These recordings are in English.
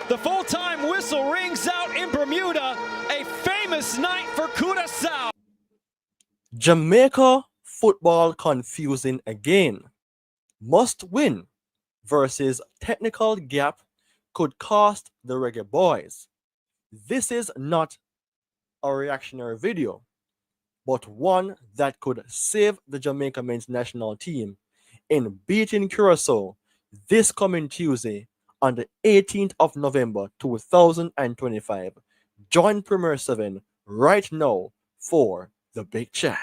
The full-time whistle rings out in Bermuda, a famous night for Curacao. Jamaica football confusing again. Must win versus technical gap could cost the Reggae Boyz. This is not a reactionary video, but one that could save the Jamaica men's national team in beating Curacao this coming Tuesday on the 18th of November 2025. Join Premier 7 right now for the big chat.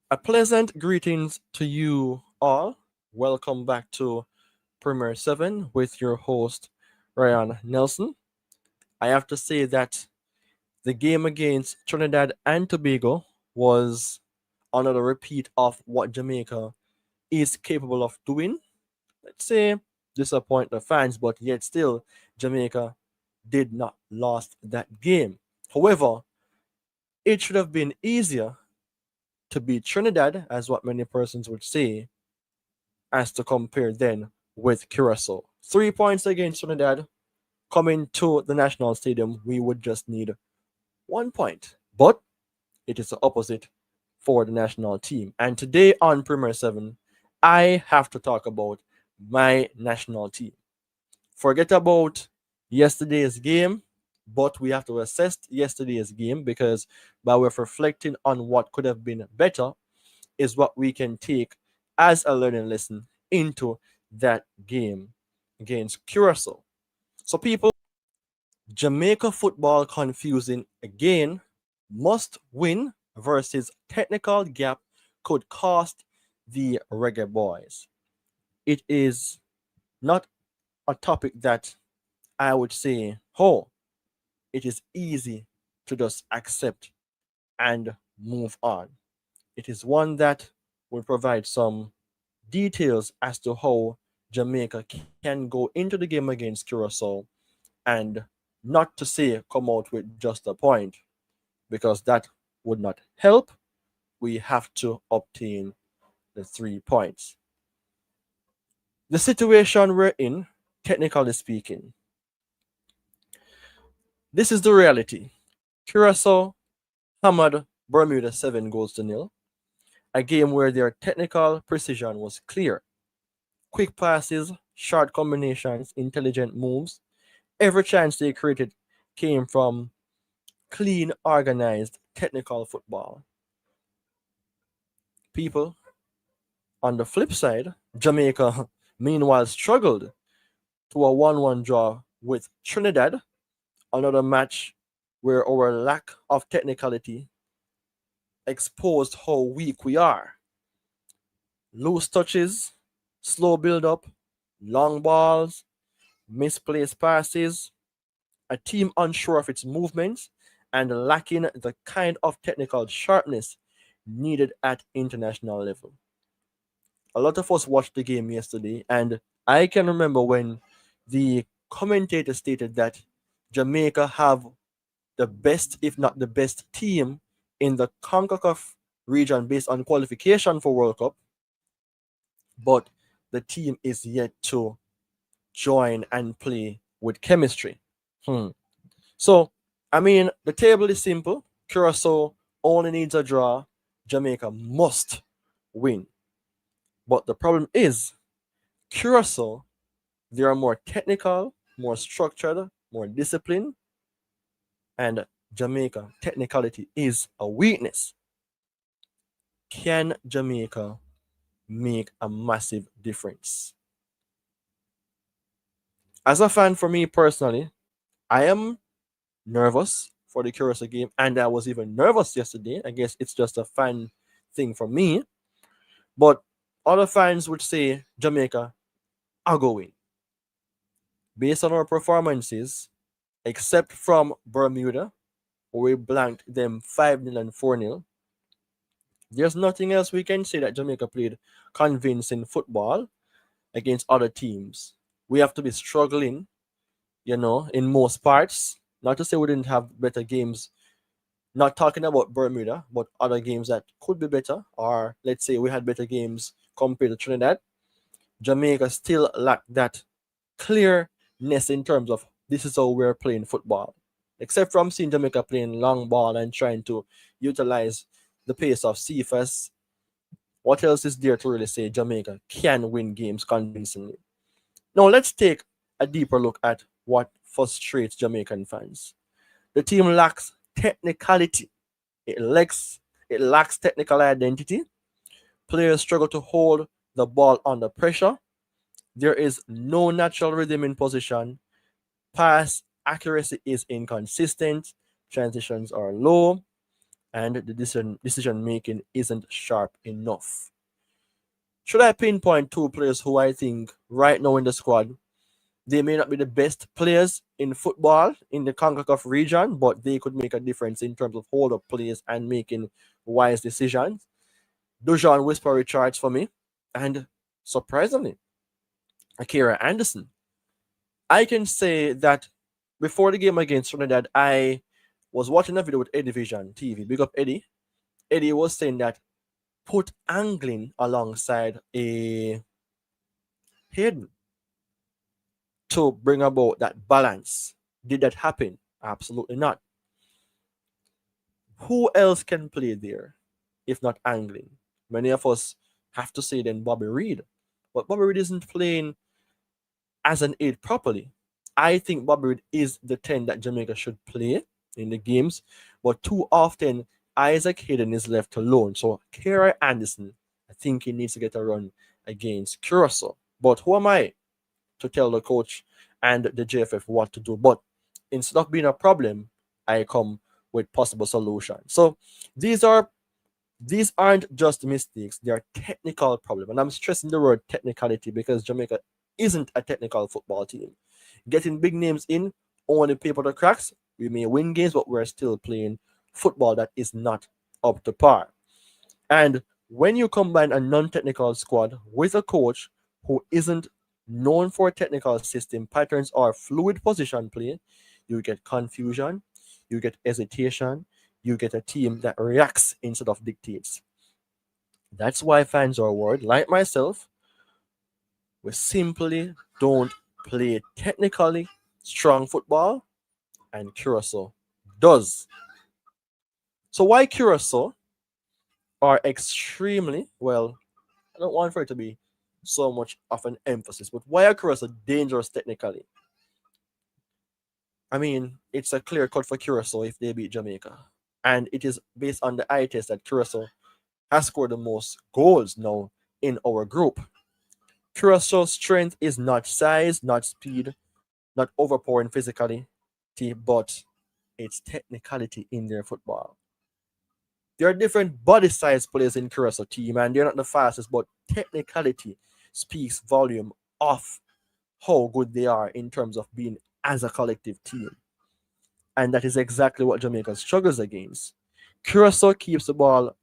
A pleasant greetings to you all. Welcome back to Premier 7 with your host, Ryan Nelson. I have to say that the game against Trinidad and Tobago was another repeat of what Jamaica is capable of doing. Let's say disappoint the fans, but yet still Jamaica did not lost that game. However, it should have been easier to beat Trinidad, as what many persons would say, as to compare then with Curacao. 3 points against Trinidad. Coming to the National Stadium, we would just need 1 point. But it is the opposite for the national team. And today on Premier 7, I have to talk about my national team. Forget about yesterday's game, but we have to assess yesterday's game because by way of reflecting on what could have been better is what we can take as a learning lesson into that game against Curacao. So people, Jamaica football confusing again. Must win versus technical gap could cost the Reggae Boyz. It is not a topic that I would say, oh, it is easy to just accept and move on. It is one that will provide some details as to how Jamaica can go into the game against Curacao and not to say come out with just a point, because that would not help. We have to obtain the 3 points. The situation we're in, technically speaking, this is the reality. Curacao hammered Bermuda 7-0, a game where their technical precision was clear. Quick passes, short combinations, intelligent moves. Every chance they created came from clean, organized, technical football. People, on the flip side, Jamaica, meanwhile, struggled to a 1-1 draw with Trinidad, another match where our lack of technicality exposed how weak we are. Loose touches, slow build-up, long balls, misplaced passes, a team unsure of its movements and lacking the kind of technical sharpness needed at international level. A lot of us watched the game yesterday, and I can remember when the commentator stated that Jamaica have the best, if not the best team in the CONCACAF region based on qualification for World Cup, but the team is yet to join and play with chemistry. So, I mean, the table is simple. Curacao only needs a draw. Jamaica must win. But the problem is, Curacao, they are more technical, more structured, more disciplined, and Jamaica, technicality is a weakness. Can Jamaica make a massive difference? As a fan, for me personally, I am nervous for the Curacao game, and I was even nervous yesterday. I guess it's just a fan thing for me. But other fans would say Jamaica are going. Based on our performances, except from Bermuda, where we blanked them 5-0 and 4-0, there's nothing else we can say that Jamaica played convincing football against other teams. We have to be struggling, in most parts, Not to say we didn't have better games, not talking about Bermuda, but other games that could be better, or let's say we had better games compared to Trinidad. Jamaica still lacked that clearness in terms of this is how we're playing football. Except from seeing Jamaica playing long ball and trying to utilize the pace of Cephas, what else is there to really say Jamaica can win games convincingly? Now let's take a deeper look at what frustrates Jamaican fans. The team lacks technicality. It lacks technical identity. Players struggle to hold the ball under pressure. There is no natural rhythm in position. Pass accuracy is inconsistent. Transitions are low, and the decision making isn't sharp enough. Should I pinpoint two players who I think right now in the squad, they may not be the best players in football in the CONCACAF region, but they could make a difference in terms of hold up plays and making wise decisions? Dujon Whisper Richards for me, and surprisingly, Akira Anderson. I can say that before the game against Trinidad, I was watching a video with Eddie Vision TV. Big up Eddie. Eddie was saying that put angling alongside a Hayden to bring about that balance. Did that happen? Absolutely not. Who else can play there if not angling? Many of us have to say then Bobby Reed. But Bobby Reed isn't playing as an aid properly. I think Bobby Reed is the 10 that Jamaica should play in the games, but too often Isaac Hayden is left alone. So Kara Anderson, I think he needs to get a run against Curacao. But who am I to tell the coach and the JFF what to do? But instead of being a problem, I come with possible solutions. So these aren't just mistakes, they are technical problems. And I'm stressing the word technicality because Jamaica isn't a technical football team. Getting big names in only paper the cracks. We may win games, but we're still playing football that is not up to par. And when you combine a non-technical squad with a coach who isn't known for technical system patterns or fluid position play, you get confusion, you get hesitation, you get a team that reacts instead of dictates. That's why fans are worried, like myself. We simply don't play technically strong football, and Curacao does. So why Curacao are extremely, well, I don't want for it to be so much of an emphasis, but why are Curacao dangerous technically? I mean, it's a clear cut for Curacao if they beat Jamaica. And it is based on the eye test that Curacao has scored the most goals now in our group. Curaçao's strength is not size, not speed, not overpowering physically, but it's technicality in their football. There are different body size players in Curacao team, and they're not the fastest, but technicality speaks volume of how good they are in terms of being as a collective team. And that is exactly what Jamaica struggles against. Curacao keeps the ball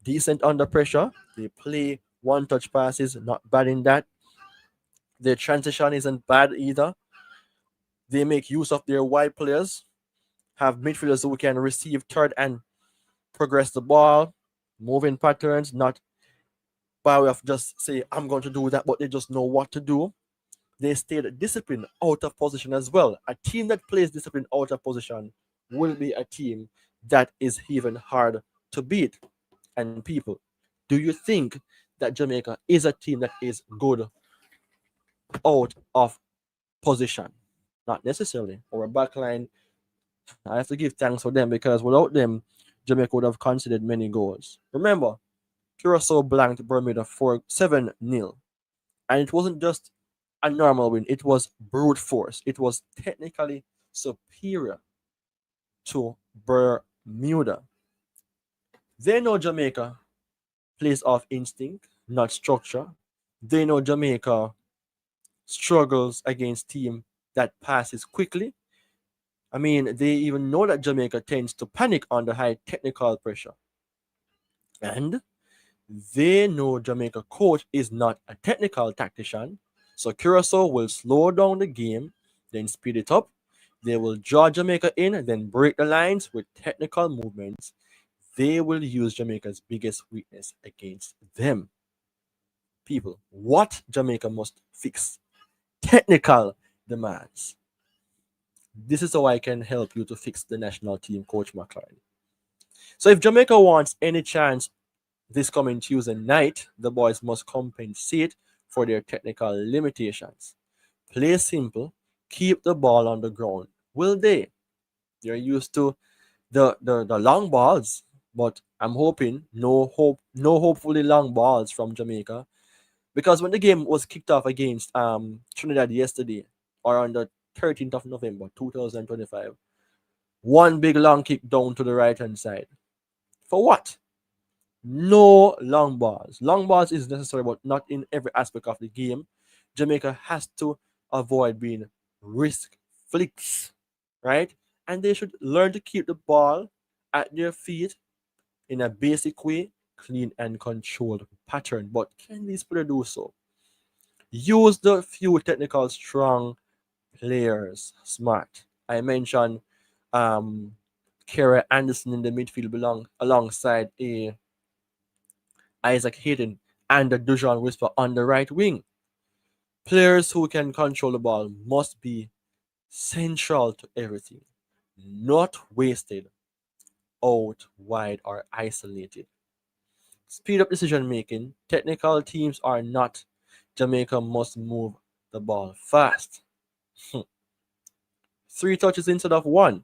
decent under pressure. They play one-touch passes, not bad in that. Their transition isn't bad either. They make use of their wide players, have midfielders who can receive third and progress the ball, moving patterns, not by way of just say, I'm going to do that, but they just know what to do. They stayed disciplined out of position as well. A team that plays discipline out of position will be a team that is even hard to beat. And people, do you think that Jamaica is a team that is good out of position? Not necessarily. Our backline, I have to give thanks for them because without them, Jamaica would have conceded many goals. Remember, Curacao blanked Bermuda for 7-0. And it wasn't just a normal win, it was brute force. It was technically superior to Bermuda. They know Jamaica plays off instinct, not structure. They know Jamaica struggles against team that passes quickly. I mean, they even know that Jamaica tends to panic under high technical pressure. And they know Jamaica coach is not a technical tactician. So Curacao will slow down the game, then speed it up. They will draw Jamaica in and then break the lines with technical movements. They will use Jamaica's biggest weakness against them. People, what Jamaica must fix? Technical demands. This is how I can help you to fix the national team, Coach McLaren. So if Jamaica wants any chance this coming Tuesday night, the boys must compensate for their technical limitations. Play simple, keep the ball on the ground. Will they? They're used to the long balls, but I'm hoping no hopefully long balls from Jamaica. Because when the game was kicked off against Trinidad yesterday, or on the 13th of November 2025, one big long kick down to the right hand side. For what? No long balls. Long balls is necessary, but not in every aspect of the game. Jamaica has to avoid being risk flicks, right? And they should learn to keep the ball at their feet in a basic way, clean and controlled pattern. But can these players do so? Use the few technical strong players smart. I mentioned Kara Anderson in the midfield alongside a Isaac Hayden and the Dujon Whisper on the right wing. Players who can control the ball must be central to everything, not wasted out wide or isolated. Speed up decision making. Technical teams are not. Jamaica must move the ball fast. 3 touches instead of one.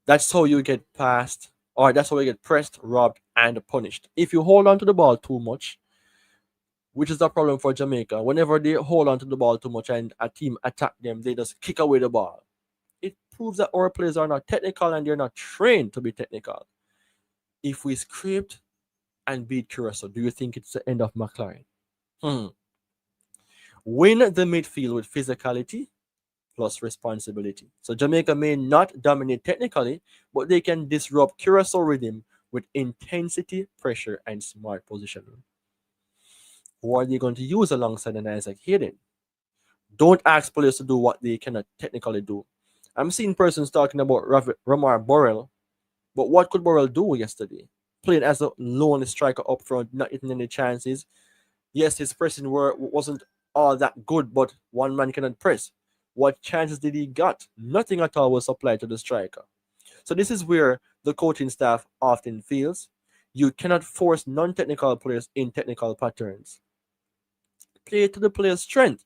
That's how you get passed, or that's how you get pressed, robbed, and punished. If you hold on to the ball too much, which is the problem for Jamaica, whenever they hold on to the ball too much and a team attack them, they just kick away the ball. It proves that our players are not technical and they're not trained to be technical. If we scraped and beat Curacao, do you think it's the end of McLaren? Win the midfield with physicality plus responsibility. So Jamaica may not dominate technically, but they can disrupt Curacao rhythm with intensity, pressure, and smart positioning. Who are they going to use alongside an Isaac Hayden? Don't ask players to do what they cannot technically do. I'm seeing persons talking about Ramar Borrell, but what could Borrell do yesterday? Playing as a lone striker up front, not getting any chances. Yes, his pressing wasn't all that good, but one man cannot press. What chances did he got? Nothing at all was supplied to the striker. So this is where the coaching staff often fails. You cannot force non-technical players in technical patterns. Play to the player's strength.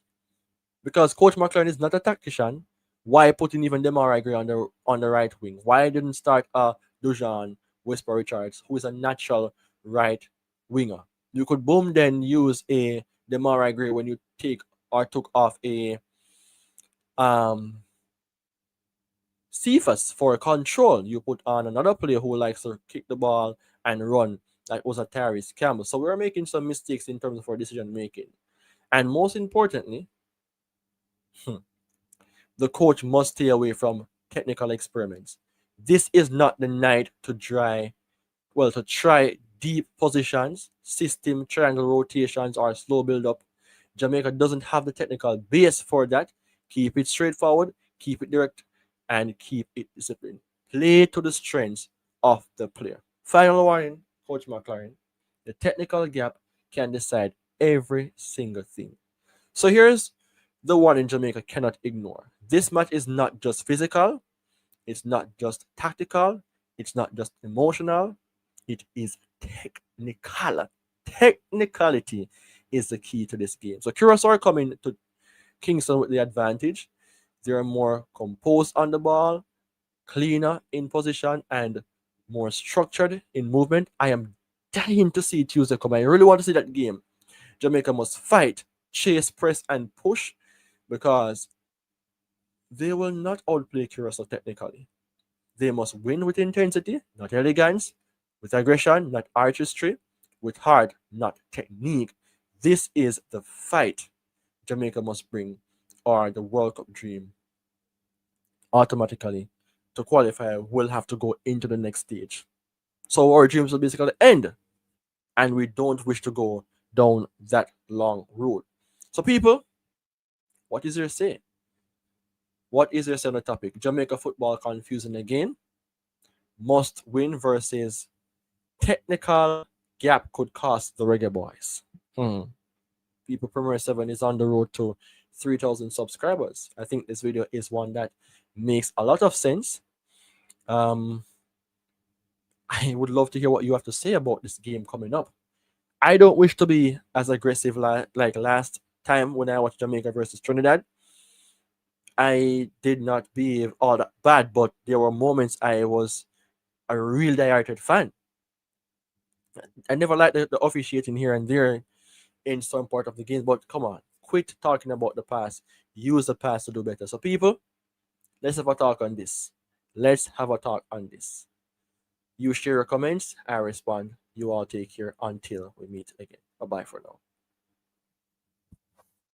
Because Coach McLaren is not a tactician, why putting even Demarai Gray on the right wing? Why didn't start Dujan Whisper Richards, who is a natural right winger? You could boom then use a Demarai Gray when you took off a Cephas for control. You put on another player who likes to kick the ball and run, like was a Tyrese Campbell. So we're making some mistakes in terms of our decision making. And most importantly, the coach must stay away from technical experiments. This is not the night to try deep positions, system triangle rotations, or slow build up. Jamaica doesn't have the technical base for that. Keep it straightforward, keep it direct, and keep it disciplined. Play to the strengths of the player. Final warning, Coach McLaren. The technical gap can decide every single thing. So here's the one in Jamaica cannot ignore. This match is not just physical, it's not just tactical, it's not just emotional, it is technical. Technicality is the key to this game. So Curacao are coming to Kingston with the advantage. They're more composed on the ball, cleaner in position, and more structured in movement. I am dying to see Tuesday come. I really want to see that game. Jamaica must fight, chase, press, and push because they will not outplay Curacao technically. They must win with intensity, not elegance, with aggression, not artistry, with heart, not technique. This is the fight Jamaica must bring, or the World Cup dream automatically to qualify will have to go into the next stage. So our dreams will basically end, and we don't wish to go down that long road. So people, what is your say? What is your say on the topic? Jamaica football confusing again. Must win versus technical gap could cost the Reggae Boys. People Premier 7 is on the road to 3,000 subscribers. I think this video is one that makes a lot of sense. I would love to hear what you have to say about this game coming up. I don't wish to be as aggressive like last time when I watched Jamaica versus Trinidad. I did not behave all that bad, but there were moments I was a real diehard fan. I never liked the officiating here and there in some part of the game, but come on, quit talking about the past. Use the past to do better. So, people, let's have a talk on this. Let's have a talk on this. You share your comments, I respond. You all take care until we meet again. Bye bye for now.